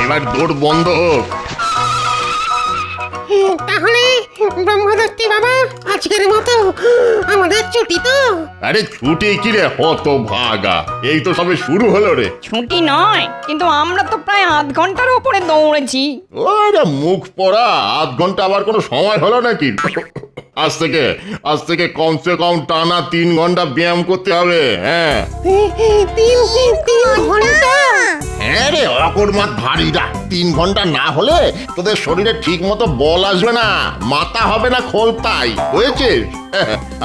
এবার দৌড় বন্ধ হোক। তাহলে ব্রহ্মদত্তি বাবা আজকের মতো আমাদের ছুটি তো? আরে ছুটি কি রে হত ভাগা, এই তো সবে শুরু হলো রে। ছুটি নয়, কিন্তু আমরা তো প্রায় আধ ঘন্টার উপরে দৌড়েছি। ওরে মুখ পড়া, আধ ঘন্টা আবার কোনো সময় হলো নাকি? আজ থেকে কমসে কম টানা 3 ঘন্টা ব্যায়াম করতে হবে। হ্যাঁ তিন ঘন্টা? হ্যাঁ রে অকর্মাত ভারীরা, 3 ঘন্টা না হলে তোদের শরীরে ঠিক মতো বল আসবে না, মাথা হবে না খোলতাই, বুঝেছিস?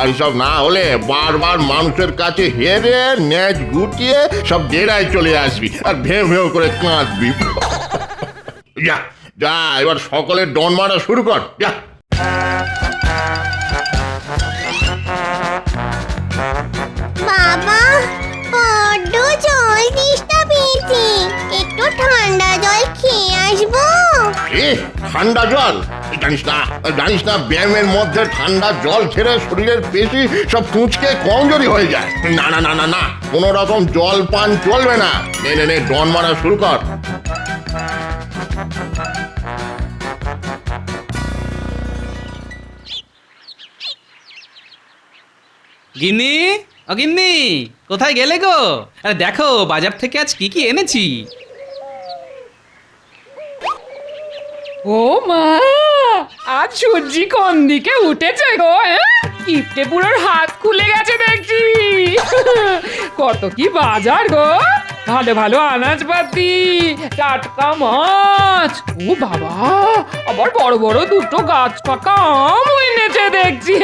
আর সব না হলে বারবার মানুষের কাছে হেরে ন্যাচ গুটিয়ে সব ডেরায় চলে আসবি আর ভেউ ভেউ করে কাঁদবি। যা যা এবার সকলের ডন মারা শুরু কর, যা। বাবা বড্ড জল তেষ্টা পেয়েছে, একটু ঠান্ডা জল খেয়ে আসবো। এ ঠান্ডা জল? জানিস না ব্যায়ামের মধ্যে ঠান্ডা জল ছেড়ে শরীরের পেশি সব কুঁচকে কমজোরি হয়ে যায়। না না না না না, কোনো রকম জল পান চলবে না। নে নে নে, ডন মারা শুরু কর। গিন্নি, ও গিন্নি, কোথায় গেলে গো? আরে দেখো বাজার থেকে আজ কি কি এনেছি। ও মা, আজ সূর্যি কোন দিকে উঠেছে গো? কিপটে পুরোর হাত খুলে গেছে দেখছি। কত কি বাজার গো, ভালো ভালো আনাজপাতি, টাটকা মাছ, ও বাবা, আবার বড় বড় দুটো গাছ পাকা আম এনেছে দেখছি।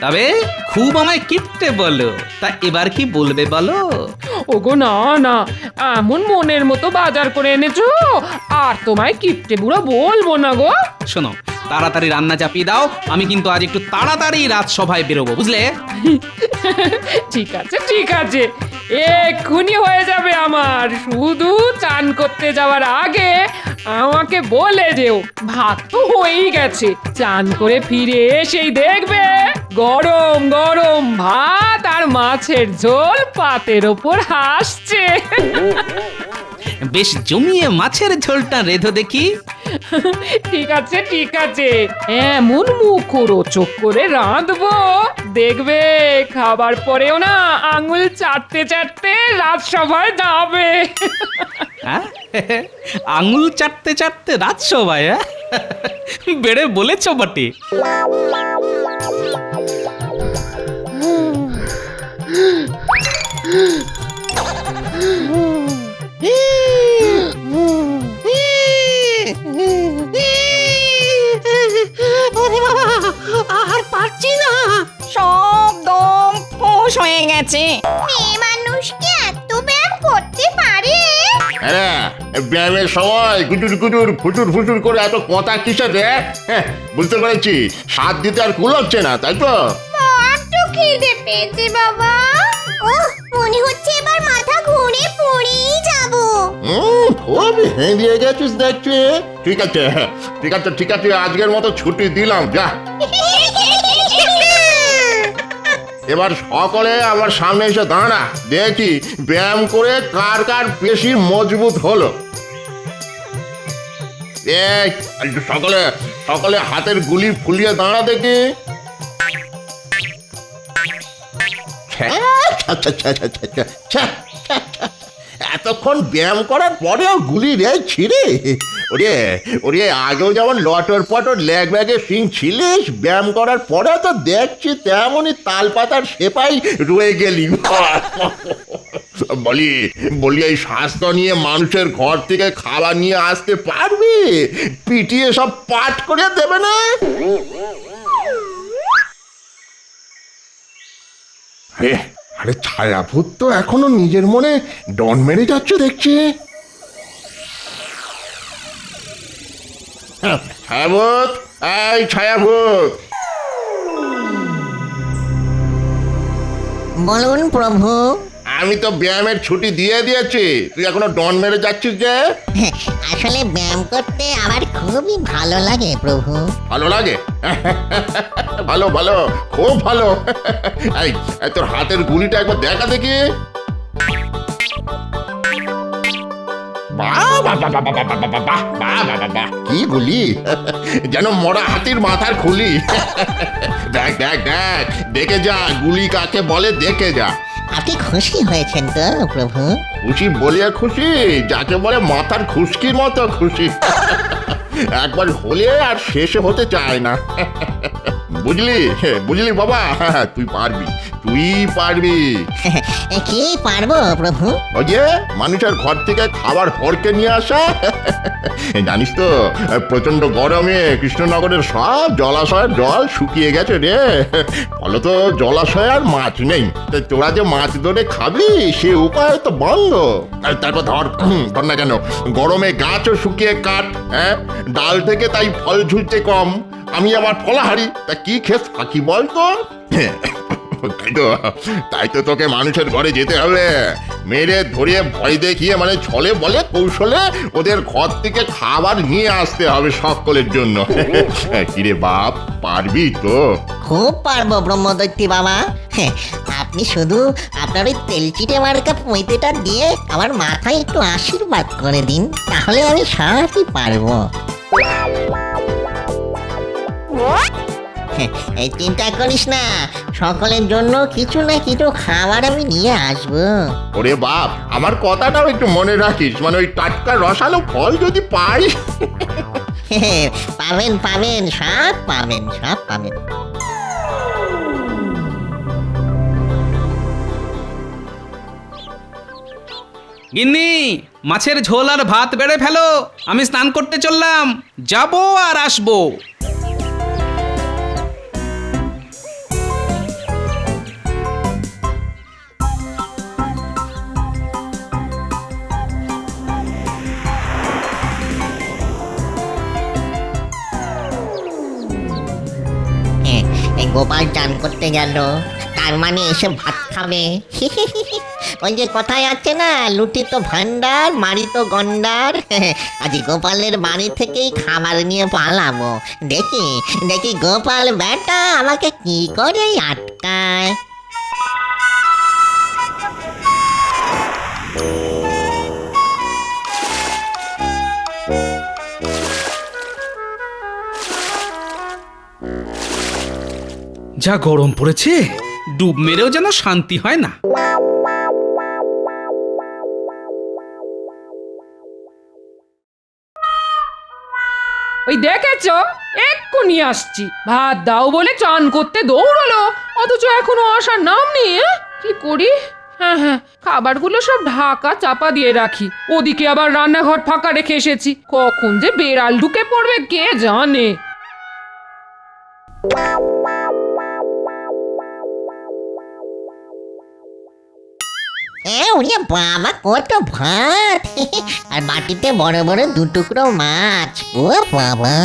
তবে খুব আমায় কিপটে বলো, তা এবার কি বলবে বলো? ওগো না না, এমন মনের মতো বাজার করে এনেছো, আর তোমায় কিপটে বুড়ো বলবো না গো। শোনো, তাড়াতাড়ি রান্না চাপিয়ে দাও, আমি কিন্তু আজ একটু তাড়াতাড়ি রাজসভায় বেরোবো, বুঝলে? ঠিক আছে ঠিক আছে, এক্ষুনি হয়ে যাবে আমার। শুধু চান করতে যাওয়ার আগে আমাকে বলে যেও, ভাত তো হয়েই গেছে। চান করে ফিরে এসেই দেখবে গরম গরম ভাত আর মাছের ঝোল পাতের ওপর হাসছে। বেশ জমিয়ে মাছের ঝোলটা রেধো দেখি। ঠিক আছে ঠিক আছে, এমন মুখরোচক করে রাঁধবো, দেখবে খাবার পরেও না আঙুল চাটতে চাটতে রাজসভায় যাবে। হ্যাঁ? আঙুল চাটতে চাটতে রাজসভায়? হ্যাঁ, বেড়ে বলেছ বটে। ওরে বাবা, আর পারছি না। সব দম ফোঁস হয়ে গেছে। মেয়ে মানুষ কি এত ব্যায়াম করতে পারে? হ্যাঁ, ব্যায়ামের সময় গুজুর গুজুর ফুটুর ফুটুর করে এত কথা কিসের রে? হ্যাঁ, বুঝতে পেরেছি, স্বাদ দিতে আর কুলাচ্ছে না, তাই তো? বড্ড খিদে পেয়েছে বাবা। ওহ, মনে হচ্ছে এবার মাথা ঘুরে পড়েই যাবো। খুব হেঁদিয়ে গেছিস দেখছি। ঠিক আছে ঠিক আছে ঠিক আছে, আজকের মতো ছুটি দিলাম, যা। এবার সকলে আমার সামনে এসে দাঁড়া, দেখি ব্যায়াম করে কার কার পেশি মজবুত হলো। সকলে সকলে হাতের গুলি ফুলিয়ে দাঁড়া দেখি। এতক্ষণ ব্যায়াম করার পরেও গুলি রে ছিঁড়ে। ওরে ওরে, আগেও যেমন লটর পটর লেগ ব্যাগে সিং ছিলিস, ব্যায়াম করার পরে তো দেখছি তেমনই তাল পাতার সেপাই রয়ে গেলি। বলি বলি, এই স্বাস্থ্য নিয়ে মানুষের ঘর থেকে খাবার নিয়ে আসতে পারবি? পিটিয়ে সব পাট করে দেবে না? আরে ছায়াভূত তো এখনো নিজের মনে ডন মেরে যাচ্ছে দেখছি। ছায়াভূত, এই ছায়াভূত। বলুন প্রভু। আমি তো ব্যায়ামের ছুটি দিয়ে দিয়েছি, তুই এখনো ডন মেরে যাচ্ছিস যে? আসলে ব্যায়াম করতে আমার খুবই ভালো লাগে প্রভু। ভালো লাগে? ভালো ভালো, খুব ভালো। এই তোর হাতের গুলিটা একবার দেখা দেখি। কি গুলি যেন মরা হাতির মাথার খুলি। দেখ দেখ দেখ দেখে যা গুলি কাকে বলে, দেখে যা। আপনি খুশি হয়েছেন তো প্রভু? খুশি বলিয়া খুশি, যাকে বলে মাথার খুশকির মতো খুশি। একবার হলে আর শেষে হতে চায় না। বুঝলি বুঝলি বাবা, তুই পারবি, তুই পারবি। কি পারবো প্রভু? ওই যে মানুষের ঘর থেকে খাবার হড়কে নিয়ে আসা। জানিস তো প্রচন্ড গরমে কৃষ্ণনগরের সব জলাশয়ের জল শুকিয়ে গেছে রে। ফলত জলাশয়ে আর মাছ নেই। তা তোরা যে মাছ ধরে খাবি সে উপায় তো বন্ধ। আর তারপর ধর না কেন, গরমে গাছও শুকিয়ে কাঠ, হ্যাঁ, ডাল থেকে তাই ফল ঝুলছে কম। আমি আবার ফলাহারি, তা কি খেস ফাঁকি বলতো? তাই তো তোকে মানুষের ঘরে যেতে হবে, মেরে ধরিয়ে ভয় দেখিয়ে, মানে ছলে বলে কৌশলে ওদের ঘর থেকে খাবার নিয়ে আসতে হবে সকলের জন্য। কিরে বাপ, পারবি তো? খুব পারবো ব্রহ্মদৈত্যী বাবা। আপনি শুধু আপনার ওই তেলচিটে মার্কা পৈতেটা দিয়ে আমার মাথায় একটু আশীর্বাদ করে দিন, তাহলে আমি সবই পারবো। এই চিন্তা করিস না, সকলের জন্য কিছু না কিছু খাবার আমি নিয়ে আসবো। ওরে বাপ, আমার কথাটাও একটু মনে রাখিস, মানে ওই টাটকা রসালো ফল যদি পাই। পাবেন পাবেন, সব পাবেন, সব পাবেন। গিন্নি, মাছের ঝোল আর ভাত বেড়ে ফেলো, আমি স্নান করতে চললাম, যাবো আর আসবো। এই গোপাল চান করতে গেল, তার মানে এসে ভাত খাবে। ওই যে কথায় আছে না, লুটি তো ভান্ডার, মারি তো গন্ডার। আজ গোপালের বাড়ি থেকেই খাবার নিয়ে পালাবো। দেখি দেখি গোপাল বেটা আমাকে কি করে আটকায়। যা গরম পড়েছে, ডুব মেরেও যেন শান্তি হয় না। ওই দেখেছো, এক্ষুনি আসছি, ভাত দাও বলে চান করতে দৌড়লো, অথচ এখনো আসার নাম নেই। কি করি? হ্যাঁ হ্যাঁ, খাবারগুলো সব ঢাকা চাপা দিয়ে রাখি, ওদিকে আবার রান্নাঘর ফাঁকা রেখে এসেছি, কখন যে বেড়াল ঢুকে পড়বে কে জানে। ওরে বাবা, কত ভাত! আর বাটিতে বড় বড় দু টুকরো মাছ। ও বাবা!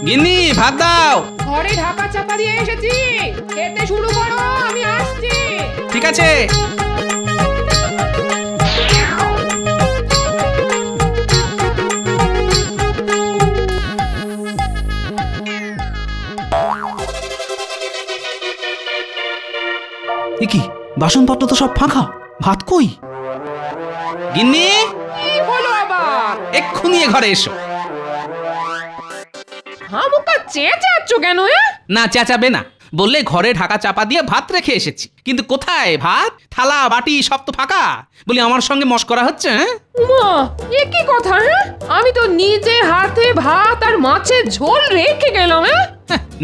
গিন্নি, ভাত দাও। ঘরে ঢাকা চাপা দিয়ে এসেছি, খেতে শুরু করো, আমি আসছি। ঠিক আছে। কি বাসনপত্র তো সব ফাঁকা, ভাত কই? গিন্নি, কি হলো আবার? এক্ষুনি এ ঘরে এসো। হামুকা চেঁচাচ্ছ কেন? না চেঁচাবে না, বললে ঘরে ঢাকা চাপা দিয়ে ভাত রেখে এসেছি, কিন্তু কোথায় ভাত? থালা বাটি সব তো ফাঁকা। বলি আমার সঙ্গে মশকরা হচ্ছে? হ্যাঁ উমা, এ কি কথা? আমি তো নিজে হাতে ভাত আর মাছের ঝোল রেখে গেলাম।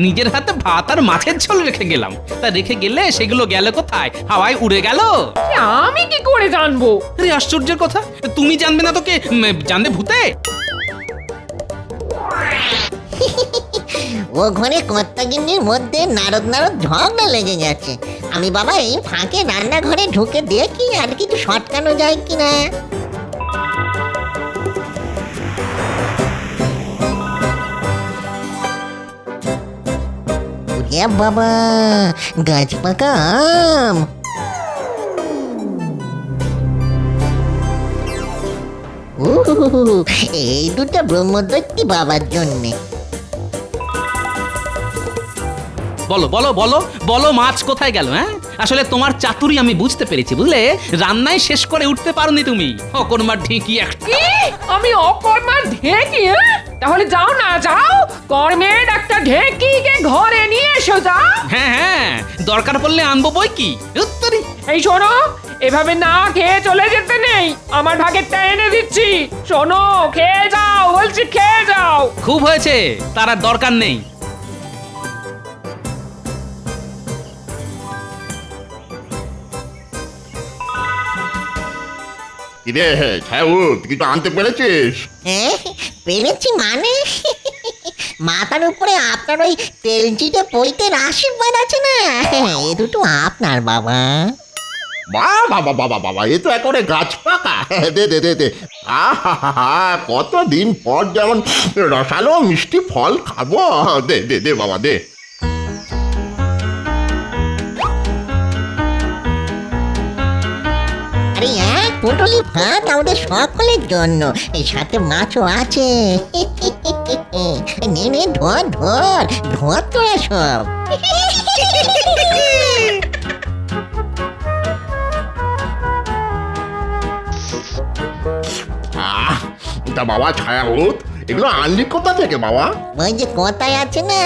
নিজের হাতে ভাত আর মাছের ঝোল রেখে গেলাম, তা রেখে গেলে সেগুলো গেল কোথায়? হাওয়ায় উড়ে গেল? আমি কি করে জানবো? আরে আশ্চর্যের কথা, তুমি জানবে না তো কে জানবে? ভূতে? ও ঘরে কর্তাগিন্নির মধ্যে নারদ নারদ ঝগড়া লেগে গেছে। আমি বাবা এই ফাঁকে রান্নাঘরে ঢুকে দেখি আর কিছু সটকানো যায় কিনা। ওরে বাবা, গাছ পাকা আম। এই দুটো ব্রহ্মদৈত্যী বাবার জন্যে। বলো বলো বলো বলো, মাছ কোথায় গেল? হ্যাঁ, আসলে তোমার চাতুরি আমি বুঝতে পেরেছি, বুঝলে? রান্নায় শেষ করে উঠতে পারোনি তুমি, অকর্মার ঢেঁকি একটা। কি? আমি অকর্মার ঢেঁকি? তাহলে যাও না, যাও কর্মের একটা ঢেঁকিকে ঘরে নিয়ে এসো। যাও। হ্যাঁ হ্যাঁ, দরকার পড়লে আনবো বই কি। উত্তরি এই শোনো, এভাবে না খেয়ে চলে যেতে নেই, আমার ভাগেরটা এনে দিচ্ছি। শোনো, খেয়ে যাও বলছি, খেয়ে যাও। খুব হয়েছে, তার আর দরকার নেই। কিরে ছাউত, কিছু আনতে পেরেছিস? হ্যাঁ, পেরেছি মানে মাথার উপরে আপনার ওই তেলচিটে পৈতের আশীর্বাদ আছে না, এ দুটো আপনার বাবা। বাবা বাবা বাবা, এ তো একেবারে গাছ পাকা। দে দে দে দে। আহা, কতদিন পর যেমন রসালো মিষ্টি ফল খাবো। দে দে দে বাবা, দে। আরে এক পুটলি ভাত আমাদের সকলের জন্য, এই সাথে মাছও আছে। নে নে, ধর ধর ধর তোরা সব। তা বাবা ছায়াউত, এগুলো আনলি কোথা থেকে বাবা? ওই যে কথায় আছে না,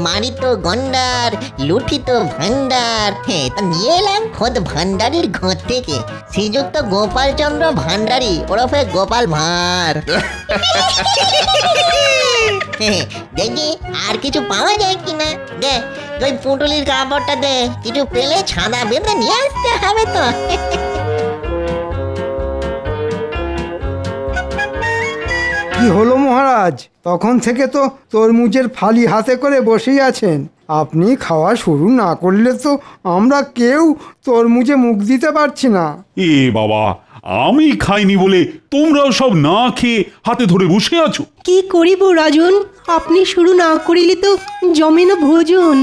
মারিত গন্ডার লুঠিত ভান্ডার, হ্যাঁ তা নিয়ে এলাম খোদ ভান্ডারির ঘর থেকে। শ্রীযুক্ত গোপালচন্দ্র ভান্ডারী ওরফে গোপাল ভাঁড়। দেখি আর কিছু পাওয়া যায় কিনা। দে ওই পুঁটুলির কাপড়টা দে, কিছু পেলে ছাদা বেঁধে নিয়ে আসতে হবে তো। কি হলো মহারাজ? তখন থেকে তো তরমুজের ফালি হাতে করে বসেই আছেন। আপনি খাওয়া শুরু না করলে তো আমরা কেউ তরমুজে মুখ দিতে পারছি না। এ বাবা, আমি খাইনি বলে তোমরাও সব না খেয়ে হাতে ধরে বসে আছো। কি করিব রাজন, আপনি শুরু না করিলে তো জমে না ভোজন।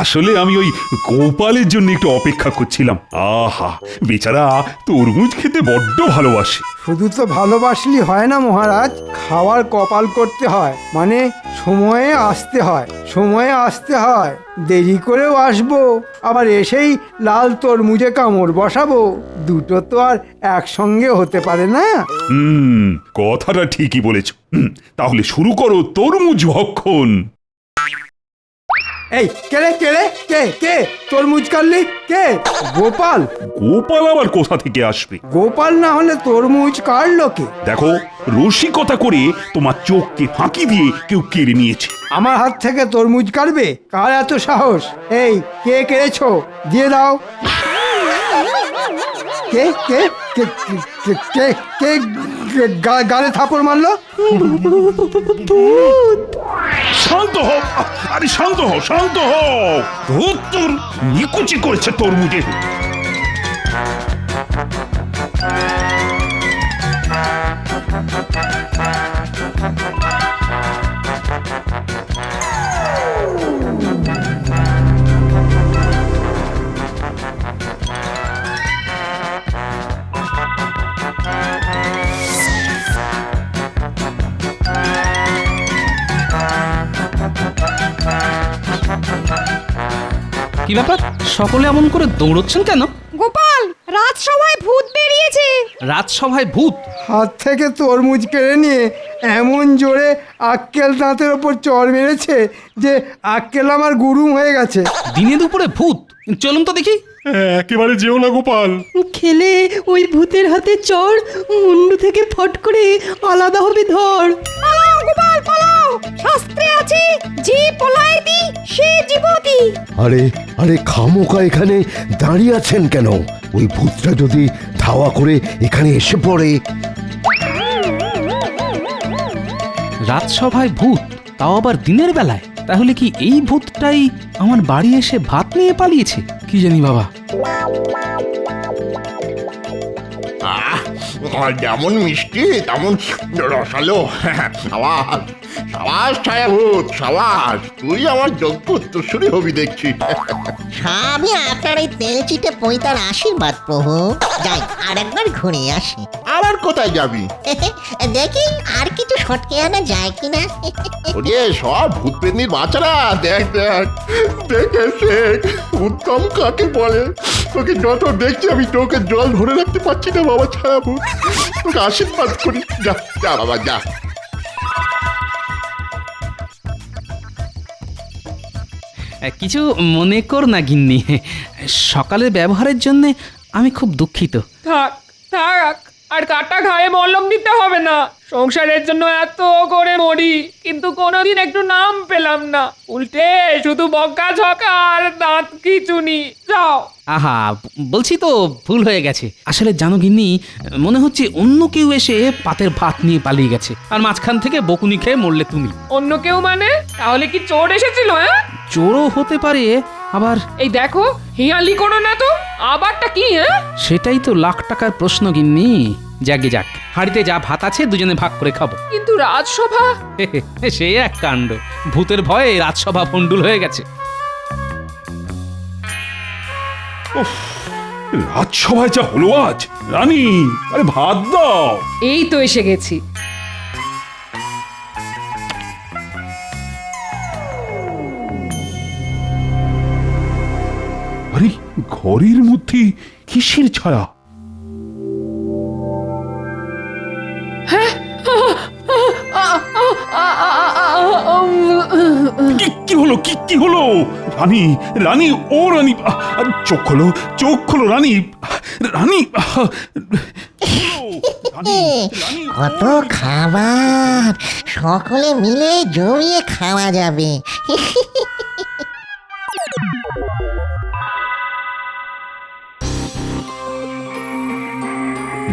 আসলে আমি ওই গোপালের জন্য একটু অপেক্ষা করছিলাম। আহা, বেচারা তরমুজ খেতে বড্ড ভালোবাসে। শুধু তো ভালোবাসলি হয় না মহারাজ, খাওয়ার কপাল করতে হয়, মানে সময়ে আসতে হয়। সময়ে আসতে হয়, দেরি করেও আসবো, আবার এসেই লাল তরমুজে কামড় বসাবো। দুটো তো আর একসঙ্গে হতে পারে না। কথাটা ঠিকই বলেছ। তাহলে শুরু করো তরমুজ ভক্ষণ। এই কে কে কে তরমুজ কাটলি? কে? গোপাল? গোপাল আবার কোথা থেকে আসবে? গোপাল না হলে তরমুজ কাটলো কে? দেখো, রসিকতা করে তোমার চোখকে ফাঁকি দিয়ে কেউ কেড়ে নিয়েছে। আমার হাত থেকে তরমুজ কাটবে? কার এত সাহস? এই কে কেড়েছো? দিয়ে দাও। কে কে কে কে কে কে গালে থাপড় মারলো? শান্ত হও, আরে শান্ত হও, শান্ত হও। তোর নিকুচি করেছে তরমুজে। কি ব্যাপার, সকলে এমন করে দৌড়চ্ছেন কেন? গোপাল, রাজসভায় ভূত বেরিয়েছে। রাজসভায় ভূত? হাত থেকে তরমুজ কেড়ে নিয়ে এমন জোরে আক্কেল দাঁতের ওপর চড় মেরেছে যে আক্কেল আমার গুরুম হয়ে গেছে। দিনে দুপুরে ভূত? চলুন তো দেখি। একেবারে যেও না গোপাল। খেলে ওই ভূতের হাতে চড় মুন্ডু থেকে ফট করে আলাদা হবে ধর। পালাও গোপাল পালাও, শাস্ত্রে আছে যে পলায়তি সে জীবতি। আরে আরে, খামোকা এখানে দাঁড়িয়ে আছেন কেন? ওই ভূতটা যদি ধাওয়া করে এখানে এসে পড়ে। রাজসভায় ভূত, তাও আবার দিনের বেলায়। তাহলে কি এই ভূতটাই আমার বাড়ি এসে ভাত নিয়ে পালিয়েছে? কি জানি বাবা। যেমন মিষ্টি তেমন রসালো। সাবাস সাবাস ছায়াভূত, সাবাস, তুই আমার যোগ্য উত্তরসূরি হবি দেখছি। সবই আপনার এই তেল চিটে পৈতার আশীর্বাদ প্রভু। যাই আর একবার ঘুরে আসি। আর কোথায় যাবি? দেখি আর কিছু সটকে আনা যায় কিনা। ওরে সব ভূত পেতনির বাচ্চারা, দেখ দেখ দেখে শেখ উত্তম কাকে বলে। তোকে যত দেখছি আমি চোখে জল ধরে রাখতে পারছি না বাবা ছায়াভূত, তোকে আশীর্বাদ করি। যা যা বাবা যা। কিছু মনে কর না গিন্নি, সকালের ব্যবহারের জন্য আমি খুব দুঃখিত। থাক থাক, আর কাটা ঘায়ে মলম দিতে হবে না। সংসারের জন্য এত করে মরি, কিন্তু কোনোদিন একটু নাম পেলাম না। উল্টে শুধু বকা ঝকা আর দাঁত খিচুনি। যাও। আহা, বলছি তো ভুল হয়ে গেছে। আসলে জানো গিন্নি, মনে হচ্ছে অন্য কেউ এসে পাতের ভাত নিয়ে পালিয়ে গেছে, আর মাঝখান থেকে বকুনি খেয়ে মরলে তুমি। অন্য কেউ মানে? তাহলে কি চোর এসেছিল? হ্যাঁ, চোরও হতে পারে, আবার এই দেখো হিয়ালি করো না তো। আবারটা কি? হ্যাঁ, সেটাই তো লাখ টাকার প্রশ্ন গিন্নি। যাকে যাক, হাড়িতে যা ভাত আছে দুজনে ভাগ করে খাবো। কিন্তু রাজসভা। সে এক কাণ্ড, ভূতের ভয়ে রাজসভা ভণ্ডুল হয়ে গেছে। রাজসভায় যা হলো আজ! রানী, আরে ভাত দাও। এই তো এসে গেছি। আরে ঘরের মধ্যে কিসের ছায়া? কি হলো? কি হলো? রানী, রানী, ও রানী, চোখ খোলো, চোখ খোলো রানী, রানী। কত খাবার, সকলে মিলে জমিয়ে খাওয়া যাবে।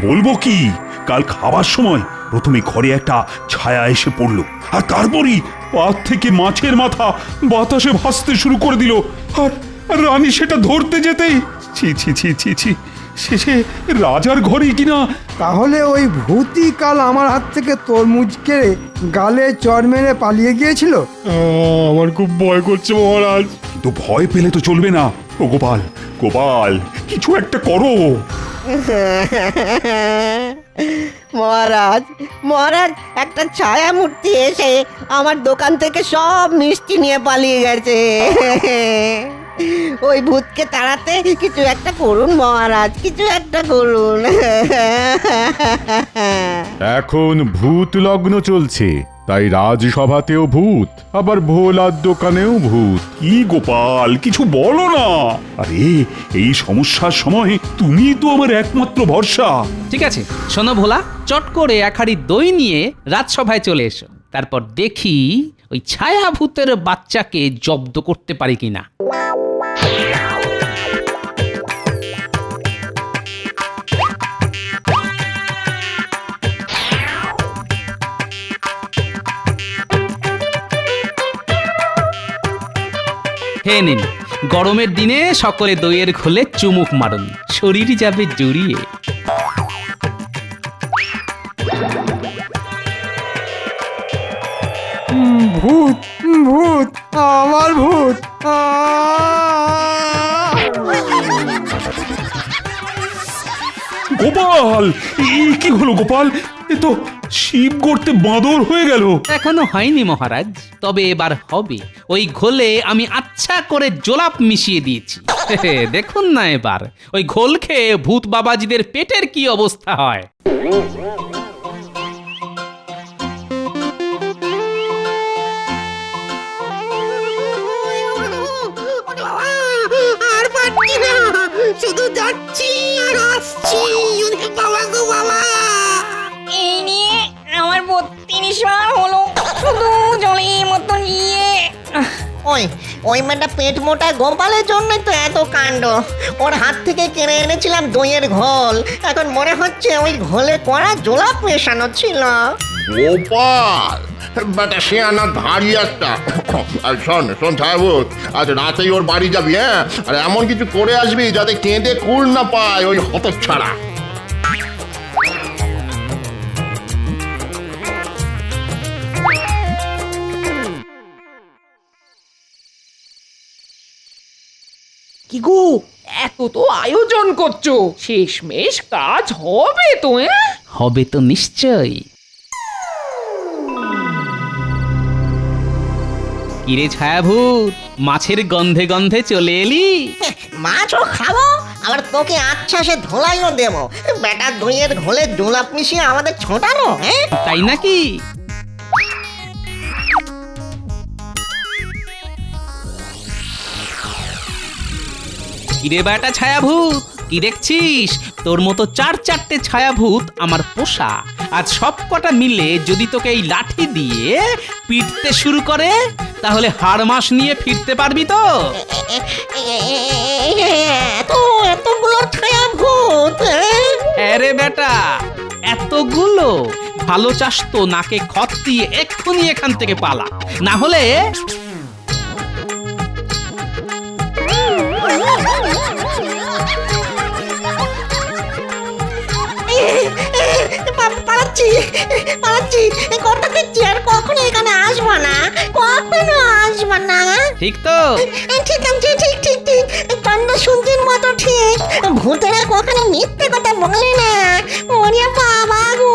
বলবো কি, কাল খাবার সময় প্রথমে ঘরে একটা ছায়া এসে পড়লো, আর তারপরই পাত থেকে মাছের মাথা বাতাসে ভাসতে শুরু করে দিল। আর রানী সেটা ধরতে যেতেই ছি ছি ছি ছি ছি, শেষে রাজার ঘরেই কিনা। তাহলে ওই ভূতই কাল আমার হাত থেকে তরমুজ কেড়ে গালে চড় মেরে পালিয়ে গিয়েছিল। আমার খুব ভয় করছে মহারাজ। কিন্তু ভয় পেলে তো চলবে না। ও গোপাল, গোপাল, কিছু একটা করো। মহারাজ, মহারাজ, একটা ছায়া মূর্তি এসে আমার দোকান থেকে সব মিষ্টি নিয়ে পালিয়ে গেছে। ওই ভূতকে তাড়াতে কিছু একটা করুন মহারাজ, কিছু একটা করুন। এখন ভূত লগ্ন চলছে, তাই রাজসভাতেও ভূত, আবার ভোলার দোকানেও ভূত। কি গোপাল, কিছু বলো না। আরে এই সমস্যার সময় তুমি তো আমার একমাত্র ভরসা। ঠিক আছে, শোনো ভোলা, চট করে এক হাঁড়ি দই নিয়ে রাজসভায় চলে এসো। তারপর দেখি ওই ছায়া ভূতের বাচ্চাকে জব্দ করতে পারি কিনা। হে নিন, গরমের দিনে সকলে দইয়ের ঘোলে চুমুক মারুন, শরীর যাবে জুড়িয়ে। ভূত, ভূত, আমার ভূত। গোপাল, কি হলো গোপাল? এ তো শিব গর্তে বাঁদর হয়ে গেল। এখনো হয়নি মহারাজ, তবে এবার হবে। ওই ঘোলে আমি আচ্ছা করে জোলাপ মিশিয়ে দিয়েছি। দেখুন না এবার ওই ঘোল খেয়ে ভূত বাবাজিদের পেটের কি অবস্থা হয়। আর পারছি না, শুধু যাচ্ছি আর আসছি। বাবা গো বাবা, এই নিয়ে আমার 32 বার হলো, শুধু জলের মতো নিয়ে। ওই ওই মেয়েটা পেট মোটা গোপালের জন্যই তো এত কাণ্ড। ওর হাত থেকে কিনে এনেছিলাম দইয়ের ঘোল, এখন মনে হচ্ছে ওই ঘোলে করা জোলাপ মেশানো ছিল। গোপাল বেটা সে আনা ধাড়ি একটা। আর শোন শোন ছায়াভূত, আজ রাতেই ওর বাড়ি যাবি, হ্যাঁ? আর এমন কিছু করে আসবি যাতে কেঁদে কুল না পায় ওই হতচ্ছাড়া। কি গো, এত তো আয়োজন করছো, শেষমেশ কাজ হবে তো? হবে তো নিশ্চয়ই। কিরে ছায়াভূত, মাছের গন্ধে গন্ধে চলে এলি? মাছও খাবো, আবার তোকে আচ্ছাসে ধোলাইও দেবো। বেটা দইয়ের ঘোলে জোলাপ মিশিয়ে আমাদের ছোটানো, হ্যাঁ? তাই নাকি? কিরে বেটা ছায়াভূত, কি দেখছিস? তোর মতো 4-4টে ছায়াভূত আমার পোষা। আজ সব কটা মিলে যদি তোকে এই লাঠি দিয়ে পিটতে শুরু করে, তাহলে হাড়মাস নিয়ে ফিরতে পারবি তো? এতগুলো ছায়া ভূত? আরে বেটা, এতগুলো? ভালো চাস তো নাকে খত দিয়ে এক্ষুনি এখান থেকে পালা, না হলে পালাচ্ছি পালাচ্ছি, কথা দিচ্ছি আর কখনো এখানে আসবো না, কখনো আসবো না। ঠিক তো? ঠিক আছে, ঠিক ঠিক ঠিক, কান্ড শুনতির মতো ঠিক। ভূতেরা কখনো মিথ্যে কথা বলে না। ওরে বাবা গো।